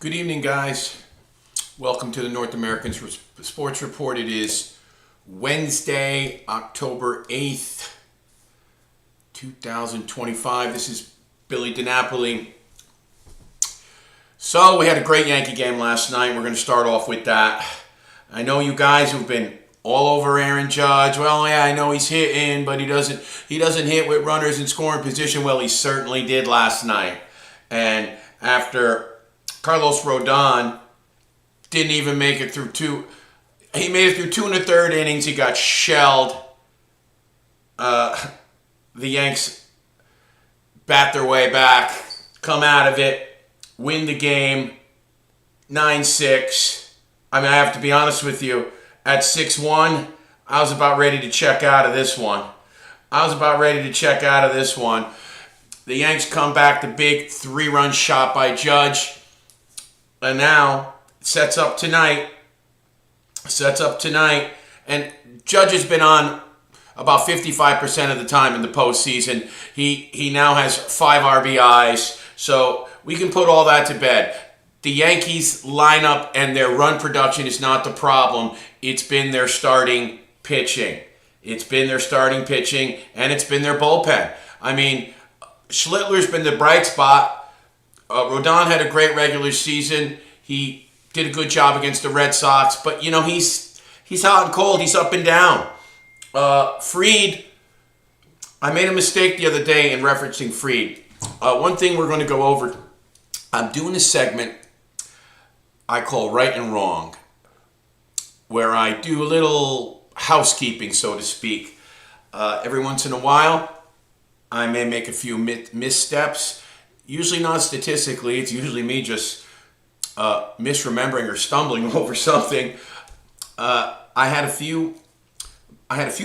Good evening, guys. Welcome to the North American Sports Report. It is Wednesday, October 8th, 2025. This is Billy DiNapoli. So, we had a great Yankee game last night. We're going to start off with that. I know you guys who've been all over Aaron Judge. Well, yeah, I know he's hitting, but he doesn't hit with runners in scoring position. Well, he certainly did last night. And after Carlos Rodon didn't even make it through two. He made it through 2 1/3 innings. He got shelled. The Yanks bat their way back, come out of it, win the game 9-6. I mean, I have to be honest with you. At 6-1, I was about ready to check out of this one. The Yanks come back, the big 3-run shot by Judge. And now sets up tonight. And Judge has been on about 55% of the time in the postseason. He now has 5 RBIs. So we can put all that to bed. The Yankees lineup and their run production is not the problem. It's been their starting pitching. And it's been their bullpen. I mean, Schlittler's been the bright spot. Rodon had a great regular season. He did a good job against the Red Sox, but you know he's hot and cold. He's up and down. Fried, I made a mistake the other day in referencing Fried. One thing we're going to go over. I'm doing a segment I call Right and Wrong, where I do a little housekeeping, so to speak. Every once in a while, I may make a few missteps. Usually not statistically. It's usually me just misremembering or stumbling over something. I had a few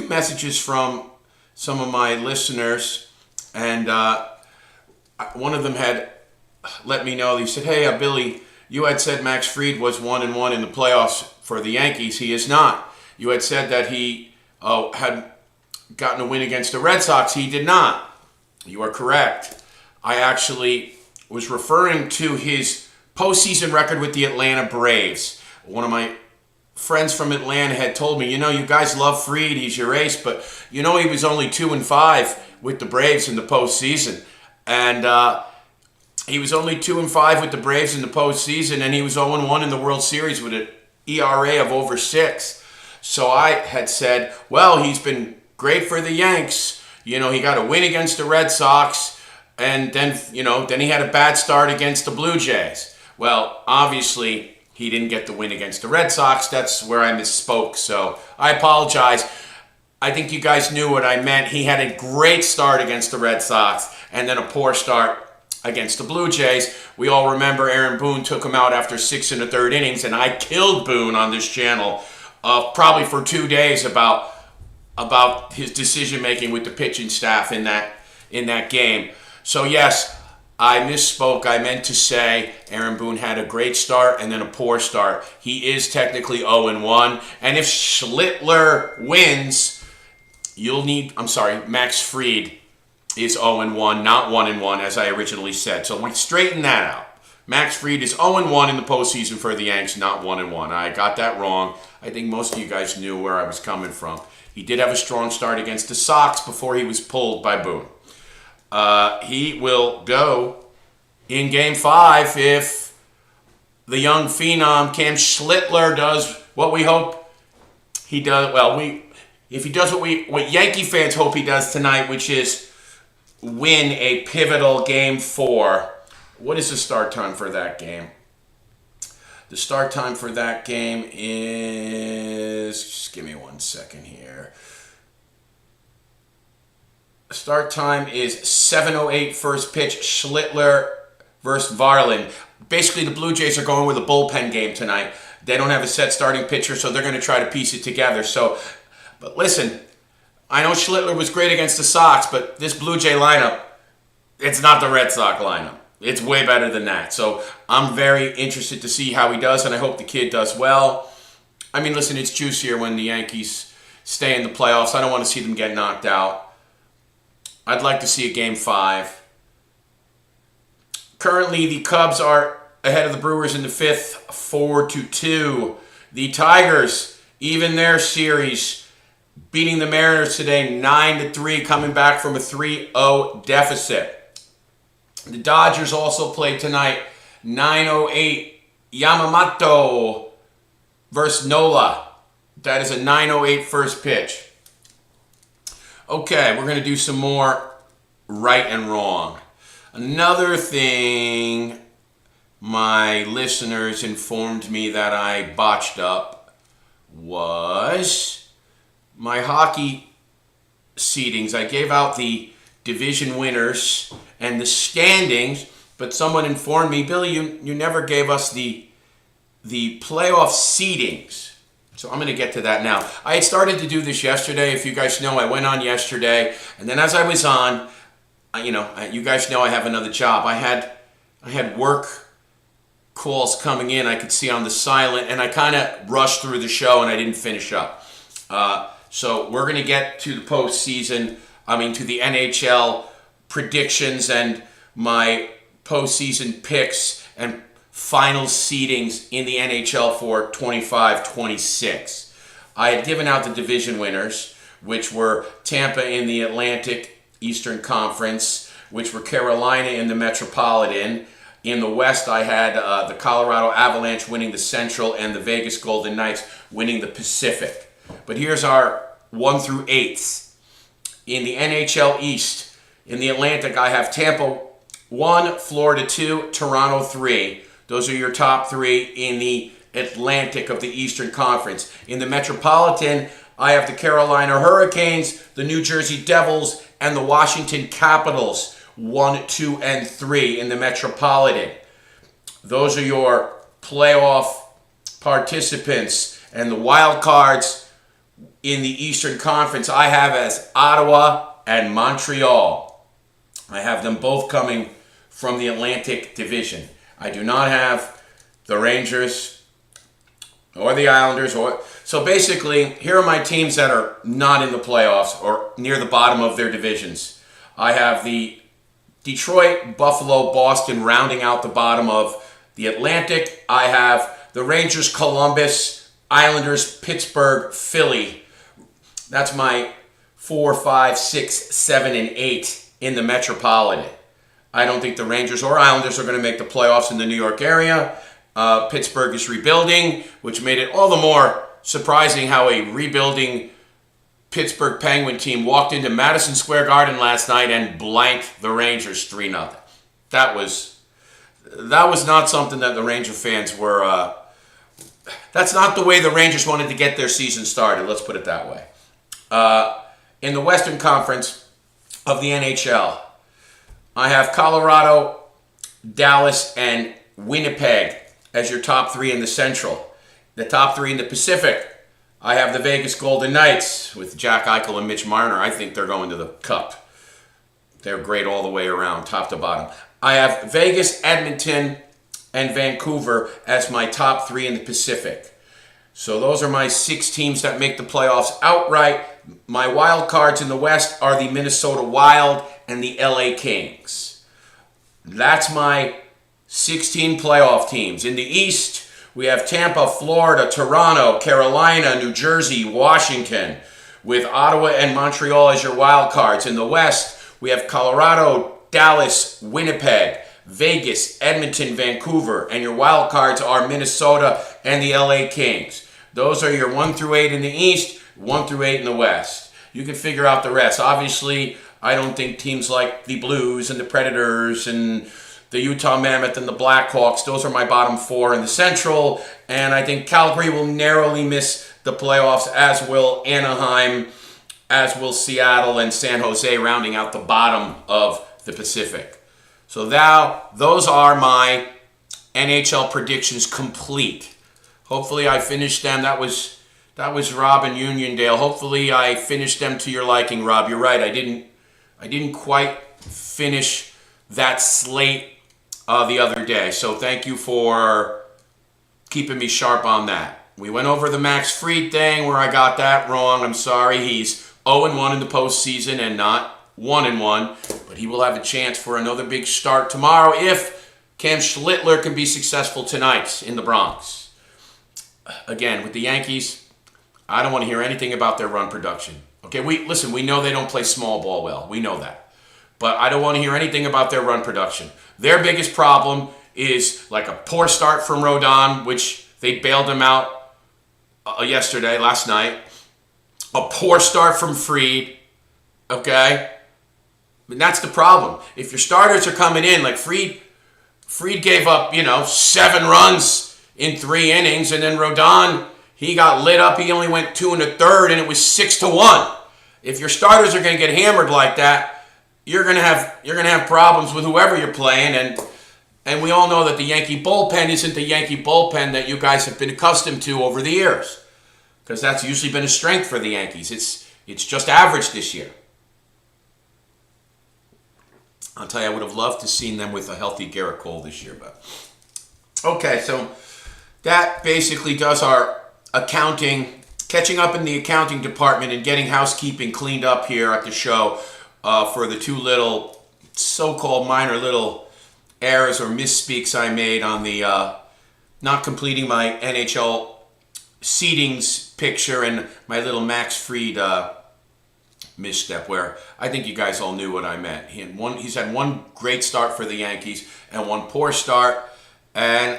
messages from some of my listeners, and one of them had let me know. He said, "Hey, Billy, you had said Max Fried was 1-1 in the playoffs for the Yankees. He is not. You had said that he had gotten a win against the Red Sox. He did not. You are correct. I actually was referring to his postseason record with the Atlanta Braves. One of my friends from Atlanta had told me, you guys love Fried, he's your ace, but he was only 2-5 with the Braves in the postseason. And he was only 2-5 with the Braves in the postseason, and he was 0-1 in the World Series with an ERA of over 6. So I had said, well, he's been great for the Yanks. He got a win against the Red Sox. And then he had a bad start against the Blue Jays. Well, obviously, he didn't get the win against the Red Sox. That's where I misspoke. So I apologize. I think you guys knew what I meant. He had a great start against the Red Sox and then a poor start against the Blue Jays. We all remember Aaron Boone took him out after 6 1/3 innings, and I killed Boone on this channel probably for 2 days about his decision-making with the pitching staff in that game. So yes, I misspoke. I meant to say Aaron Boone had a great start and then a poor start. He is technically 0-1. And if Schlittler wins, Max Fried is 0-1, not 1-1, as I originally said. So we straighten that out. Max Fried is 0-1 in the postseason for the Yanks, not 1-1. I got that wrong. I think most of you guys knew where I was coming from. He did have a strong start against the Sox before he was pulled by Boone. He will go in Game 5 if the young phenom Cam Schlittler does what we hope he does. Well, if he does what Yankee fans hope he does tonight, which is win a pivotal Game 4. What is the start time for that game? The start time for that game is... Just give me 1 second here. Start time is 7:08 first pitch. Schlittler versus Varland. Basically, the Blue Jays are going with a bullpen game tonight. They don't have a set starting pitcher, so they're going to try to piece it together. But listen, I know Schlittler was great against the Sox, but this Blue Jay lineup, it's not the Red Sox lineup. It's way better than that. So I'm very interested to see how he does, and I hope the kid does well. I mean, listen, it's juicier when the Yankees stay in the playoffs. I don't want to see them get knocked out. I'd like to see a Game 5. Currently, the Cubs are ahead of the Brewers in the fifth, 4-2. The Tigers, even their series, beating the Mariners today 9-3, coming back from a 3-0 deficit. The Dodgers also played tonight, 9:08 Yamamoto versus Nola. That is a 9:08 first pitch. Okay, we're going to do some more right and wrong. Another thing my listeners informed me that I botched up was my hockey seedings. I gave out the division winners and the standings, but someone informed me, Billy, you never gave us the playoff seedings. So I'm going to get to that now. I had started to do this yesterday. If you guys know, I went on yesterday, and then as I was on, you guys know I have another job. I had work calls coming in. I could see on the silent, and I kind of rushed through the show, and I didn't finish up. So we're going to get to the postseason. To the NHL predictions and my postseason picks and final seedings in the NHL for 25-26. I had given out the division winners, which were Tampa in the Atlantic Eastern Conference, which were Carolina in the Metropolitan. In the West, I had the Colorado Avalanche winning the Central and the Vegas Golden Knights winning the Pacific. But here's our 1 through 8. In the NHL East, in the Atlantic, I have Tampa 1, Florida 2, Toronto 3. Those are your top 3 in the Atlantic of the Eastern Conference. In the Metropolitan, I have the Carolina Hurricanes, the New Jersey Devils, and the Washington Capitals, 1, 2, and 3 in the Metropolitan. Those are your playoff participants. And the wild cards in the Eastern Conference, I have as Ottawa and Montreal. I have them both coming from the Atlantic Division. I do not have the Rangers or the Islanders. So basically, here are my teams that are not in the playoffs or near the bottom of their divisions. I have the Detroit, Buffalo, Boston rounding out the bottom of the Atlantic. I have the Rangers, Columbus, Islanders, Pittsburgh, Philly. That's my 4, 5, 6, 7, and 8 in the Metropolitan. I don't think the Rangers or Islanders are going to make the playoffs in the New York area. Pittsburgh is rebuilding, which made it all the more surprising how a rebuilding Pittsburgh Penguin team walked into Madison Square Garden last night and blanked the Rangers 3-0. That was not something that the Ranger fans were... that's not the way the Rangers wanted to get their season started, let's put it that way. In the Western Conference of the NHL, I have Colorado, Dallas, and Winnipeg as your top 3 in the Central. The top 3 in the Pacific, I have the Vegas Golden Knights with Jack Eichel and Mitch Marner. I think they're going to the Cup. They're great all the way around, top to bottom. I have Vegas, Edmonton, and Vancouver as my top 3 in the Pacific. So those are my 6 teams that make the playoffs outright. My wild cards in the West are the Minnesota Wild and the LA Kings. That's my 16 playoff teams. In the East, we have Tampa, Florida, Toronto, Carolina, New Jersey, Washington, with Ottawa and Montreal as your wild cards. In the West, we have Colorado, Dallas, Winnipeg, Vegas, Edmonton, Vancouver, and your wild cards are Minnesota and the LA Kings. Those are your 1 through 8 in the East, 1 through 8 in the West. You can figure out the rest. Obviously, I don't think teams like the Blues and the Predators and the Utah Mammoth and the Blackhawks, those are my bottom 4 in the Central. And I think Calgary will narrowly miss the playoffs, as will Anaheim, as will Seattle and San Jose, rounding out the bottom of the Pacific. So now, those are my NHL predictions complete. Hopefully I finished them. That was Rob and Uniondale. Hopefully I finished them to your liking, Rob. You're right. I didn't quite finish that slate the other day. So thank you for keeping me sharp on that. We went over the Max Fried thing where I got that wrong. I'm sorry. He's 0-1 in the postseason and not 1-1. But he will have a chance for another big start tomorrow if Cam Schlittler can be successful tonight in the Bronx. Again, with the Yankees, I don't want to hear anything about their run production. Okay, we know they don't play small ball well. We know that. But I don't want to hear anything about their run production. Their biggest problem is like a poor start from Rodon, which they bailed him out last night. A poor start from Fried, okay? And that's the problem. If your starters are coming in, like Fried gave up, 7 runs in 3 innings, and then Rodon, he got lit up. He only went 2 1/3, and it was 6-1. If your starters are going to get hammered like that, you're gonna have problems with whoever you're playing, and we all know that the Yankee bullpen isn't the Yankee bullpen that you guys have been accustomed to over the years, because that's usually been a strength for the Yankees. It's just average this year. I'll tell you, I would have loved to seen them with a healthy Garrett Cole this year, but okay. So that basically does our accounting, catching up in the accounting department and getting housekeeping cleaned up here at the show. For the 2 little so-called minor little errors or misspeaks I made on the not completing my NHL seedings picture and my little Max Fried misstep, where I think you guys all knew what I meant. He's had 1 great start for the Yankees and 1 poor start, and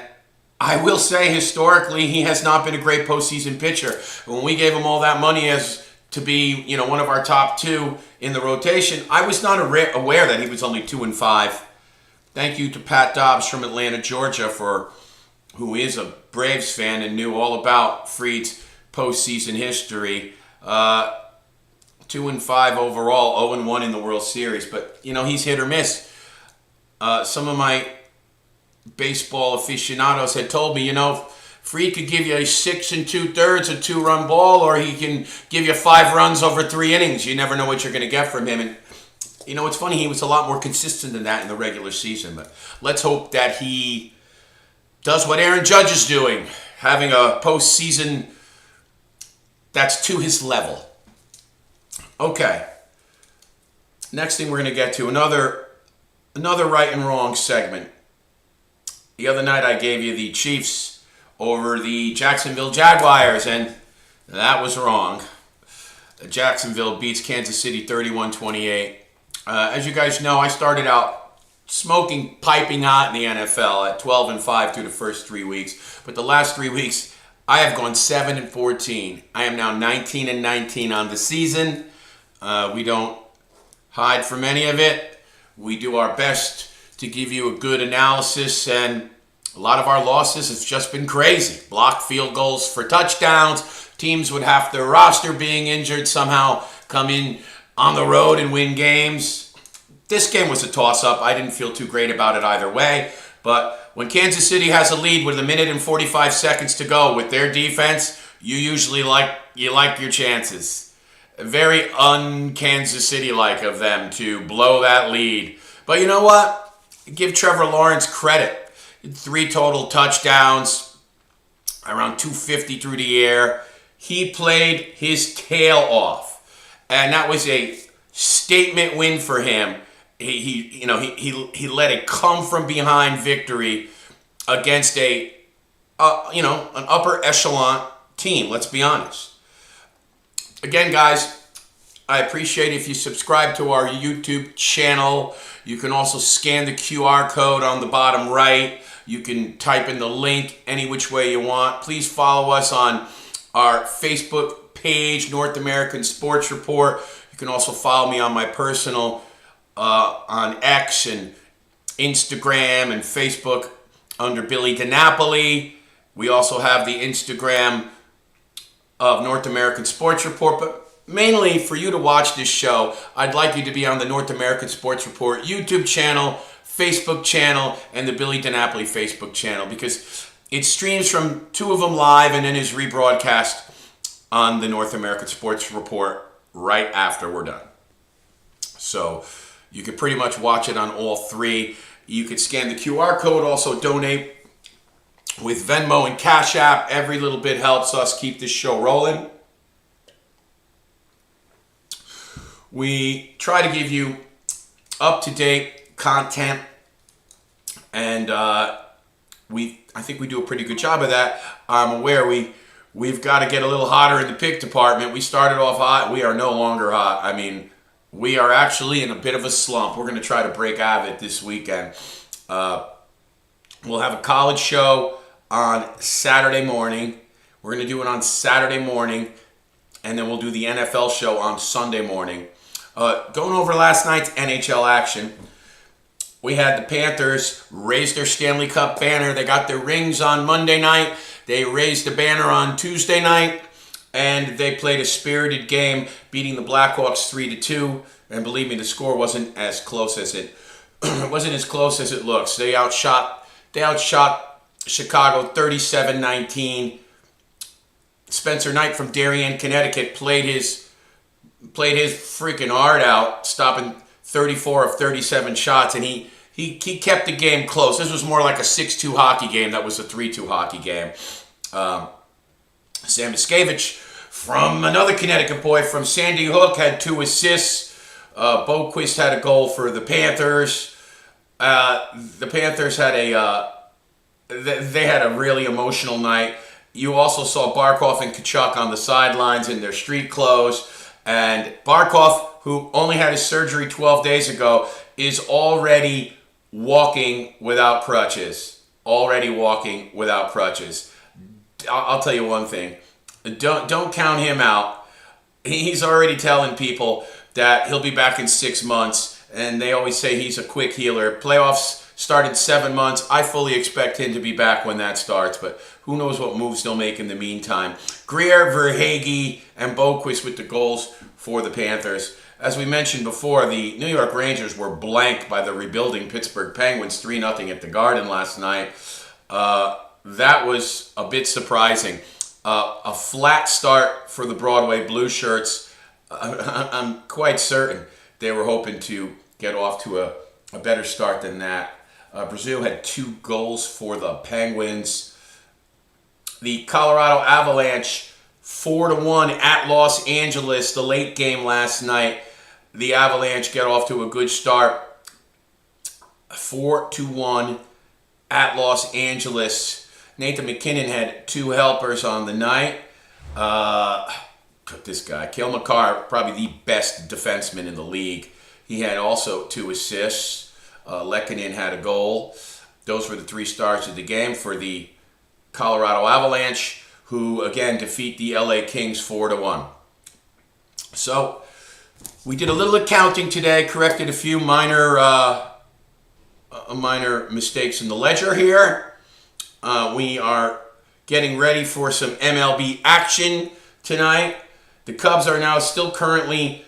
I will say historically he has not been a great postseason pitcher. When we gave him all that money to be, one of our top 2 in the rotation, I was not aware that he was only 2-5. Thank you to Pat Dobbs from Atlanta, Georgia, who is a Braves fan and knew all about Fried's postseason history. 2-5 overall, 0-1 in the World Series, but he's hit or miss. Some of my baseball aficionados had told me, Fried could give you a 6 2/3, a 2-run ball, or he can give you 5 runs over 3 innings. You never know what you're going to get from him. And, it's funny, he was a lot more consistent than that in the regular season. But let's hope that he does what Aaron Judge is doing, having a postseason that's to his level. Okay. Next thing we're going to get to, another right and wrong segment. The other night I gave you the Chiefs over the Jacksonville Jaguars, and that was wrong. Jacksonville beats Kansas City 31-28. As you guys know, I started out piping hot in the NFL at 12-5 through the first 3 weeks, but the last 3 weeks I have gone 7-14. I am now 19-19 on the season. We don't hide from any of it. We do our best to give you a good analysis, and a lot of our losses have just been crazy. Blocked field goals for touchdowns. Teams would have their roster being injured somehow come in on the road and win games. This game was a toss-up. I didn't feel too great about it either way. But when Kansas City has a lead with 1 minute and 45 seconds to go with their defense, you usually like your chances. Very un-Kansas City-like of them to blow that lead. But you know what? Give Trevor Lawrence credit. 3 total touchdowns, around 250 through the air. He played his tail off, and that was a statement win for him. He led a come from behind victory against an upper echelon team. Let's be honest. Again, guys, I appreciate if you subscribe to our YouTube channel. You can also scan the QR code on the bottom right. You can type in the link any which way you want. Please follow us on our Facebook page, North American Sports Report. You can also follow me on my personal on X and Instagram and Facebook under Billy DiNapoli. We also have the Instagram of North American Sports Report, but mainly for you to watch this show, I'd like you to be on the North American Sports Report YouTube channel, Facebook channel, and the Billy DiNapoli Facebook channel, because it streams from 2 of them live and then is rebroadcast on the North American Sports Report right after we're done. So you can pretty much watch it on all 3. You can scan the QR code, also donate with Venmo and Cash App. Every little bit helps us keep this show rolling. We try to give you up-to-date content and I think we do a pretty good job of that. I'm aware we've got to get a little hotter in the pick department. We started off hot. We are no longer hot. I mean, we are actually in a bit of a slump. We're going to try to break out of it this weekend. We'll have a college show on Saturday morning. We're going to do it on Saturday morning, and then we'll do the NFL show on Sunday morning. Going over last night's NHL action, we had the Panthers raise their Stanley Cup banner. They got their rings on Monday night. They raised the banner on Tuesday night, and they played a spirited game, beating the Blackhawks 3-2. And believe me, the score wasn't as close as it looks. They outshot Chicago 37-19. Spencer Knight from Darien, Connecticut, played his freaking heart out, stopping 34 of 37 shots, and he kept the game close. This was more like a 6-2 hockey game. That was a 3-2 hockey game. Sam Miskevich, from another Connecticut boy from Sandy Hook, had 2 assists. Boquist had a goal for the Panthers. The Panthers had they had a really emotional night. You also saw Barkov and Tkachuk on the sidelines in their street clothes. And Barkov, who only had his surgery 12 days ago, is already walking without crutches. I'll tell you one thing. Don't count him out. He's already telling people that he'll be back in 6 months. And they always say he's a quick healer. Playoffs start in 7 months. I fully expect him to be back when that starts, but who knows what moves they'll make in the meantime. Greer, Verhaeghe, and Boquist with the goals for the Panthers. As we mentioned before, the New York Rangers were blanked by the rebuilding Pittsburgh Penguins 3-0 at the Garden last night. That was a bit surprising. A flat start for the Broadway Blue Shirts. I'm quite certain they were hoping to get off to a better start than that. Brazil had 2 goals for the Penguins. The Colorado Avalanche 4-1 at Los Angeles, the late game last night. The Avalanche get off to a good start. 4-1 at Los Angeles. Nathan MacKinnon had 2 helpers on the night. This guy, Cale Makar, probably the best defenseman in the league. He had also 2 assists. Lehkonen had a goal. Those were the 3 stars of the game for the Colorado Avalanche, who again defeat the LA Kings 4-1. So we did a little accounting today, corrected a few minor mistakes in the ledger here. We are getting ready for some MLB action tonight. The Cubs are now still currently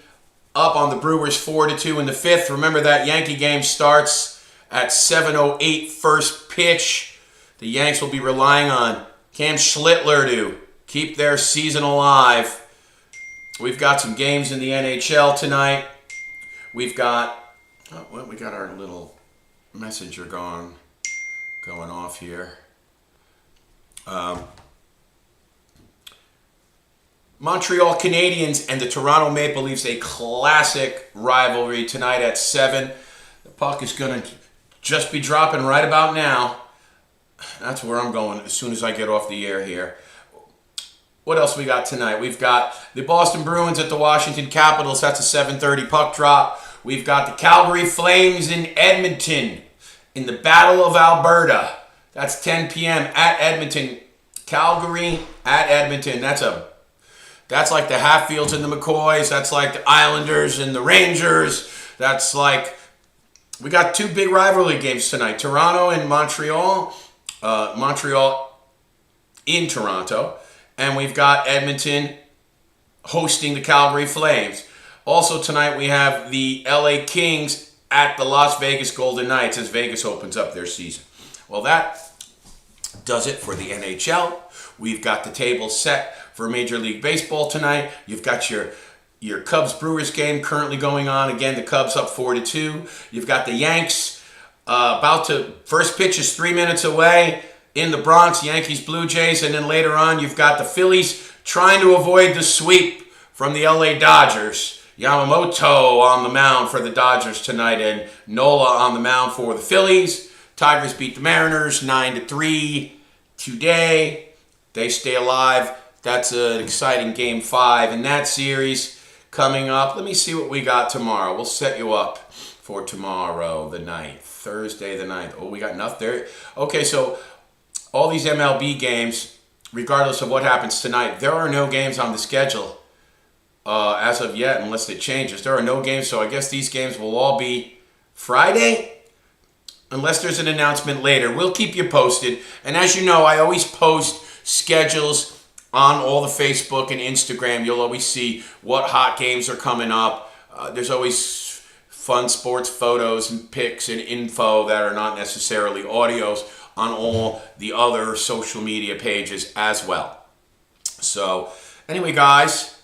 up on the Brewers 4-2 in the 5th. Remember, that Yankee game starts at 7:08 first pitch. The Yanks will be relying on Cam Schlittler to keep their season alive. We've got some games in the NHL tonight. We got our little messenger going off here. Montreal Canadiens and the Toronto Maple Leafs, a classic rivalry tonight at 7. The puck is going to just be dropping right about now. That's where I'm going as soon as I get off the air here. What else we got tonight? We've got the Boston Bruins at the Washington Capitals. That's a 7:30 puck drop. We've got the Calgary Flames in Edmonton in the Battle of Alberta. That's 10 p.m. at Edmonton. Calgary at Edmonton. That's like the Hatfields and the McCoys. That's like the Islanders and the Rangers. That's like, we got 2 big rivalry games tonight. Toronto and Montreal. Montreal in Toronto. And we've got Edmonton hosting the Calgary Flames. Also tonight we have the LA Kings at the Las Vegas Golden Knights as Vegas opens up their season. Well, that does it for the NHL. We've got the table set for Major League Baseball tonight. You've got your Cubs-Brewers game currently going on. Again, the Cubs up 4-2. You've got the Yanks first pitch is 3 minutes away in the Bronx, Yankees-Blue Jays. And then later on, you've got the Phillies trying to avoid the sweep from the LA Dodgers. Yamamoto on the mound for the Dodgers tonight and Nola on the mound for the Phillies. Tigers beat the Mariners 9-3 today. They stay alive. That's an exciting Game 5 in that series coming up. Let me see what we got tomorrow. We'll set you up for tomorrow, the 9th. Thursday, the 9th. Oh, we got enough there. Okay, so all these MLB games, regardless of what happens tonight, there are no games on the schedule as of yet, unless it changes. There are no games, so I guess these games will all be Friday, unless there's an announcement later. We'll keep you posted. And as you know, I always post schedules on all the Facebook and Instagram. You'll always see what hot games are coming up. There's always fun sports photos and pics and info that are not necessarily audios on all the other social media pages as well. So anyway, guys,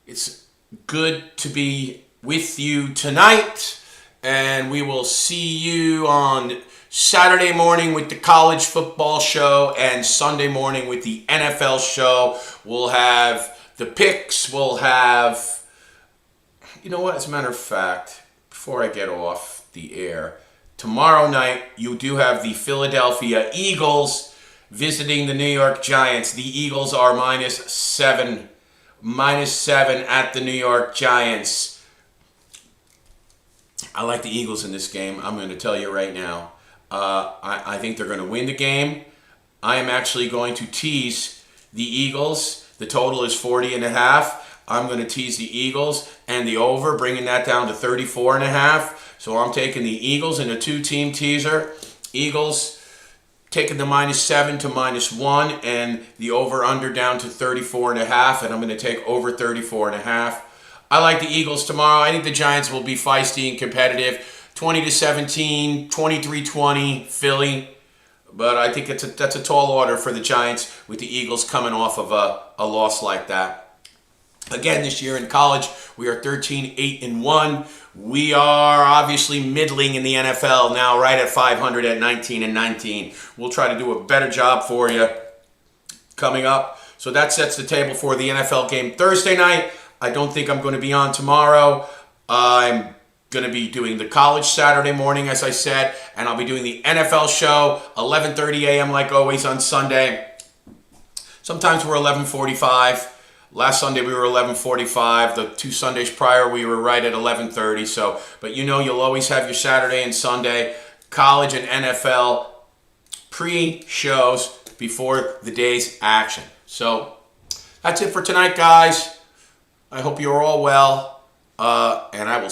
it's good to be with you tonight. And we will see you on Saturday morning with the college football show and Sunday morning with the NFL show. We'll have the picks. We'll have, you know what, as a matter of fact, before I get off the air, tomorrow night you do have the Philadelphia Eagles visiting the New York Giants. The Eagles are -7 at the New York Giants. I like the Eagles in this game. I'm going to tell you right now. I think they're going to win the game. I am actually going to tease the Eagles. The total is 40.5. I'm going to tease the Eagles and the over, bringing that down to 34.5. So I'm taking the Eagles in a two-team teaser. Eagles taking the -7 to -1 and the over-under down to 34.5. And I'm going to take over 34.5. I like the Eagles tomorrow. I think the Giants will be feisty and competitive. 20-17, 23-20, Philly. But I think that's a tall order for the Giants with the Eagles coming off of a loss like that. Again, this year in college, we are 13-8-1. We are obviously middling in the NFL now, right at 500 at 19-19. We'll try to do a better job for you coming up. So that sets the table for the NFL game Thursday night. I don't think I'm going to be on tomorrow. I'm going to be doing the college Saturday morning, as I said, and I'll be doing the NFL show, 11:30 a.m. like always on Sunday. Sometimes we're 11:45. Last Sunday we were 11:45. The two Sundays prior we were right at 11:30. So, but you know you'll always have your Saturday and Sunday college and NFL pre-shows before the day's action. So that's it for tonight, guys. I hope you're all well, and I will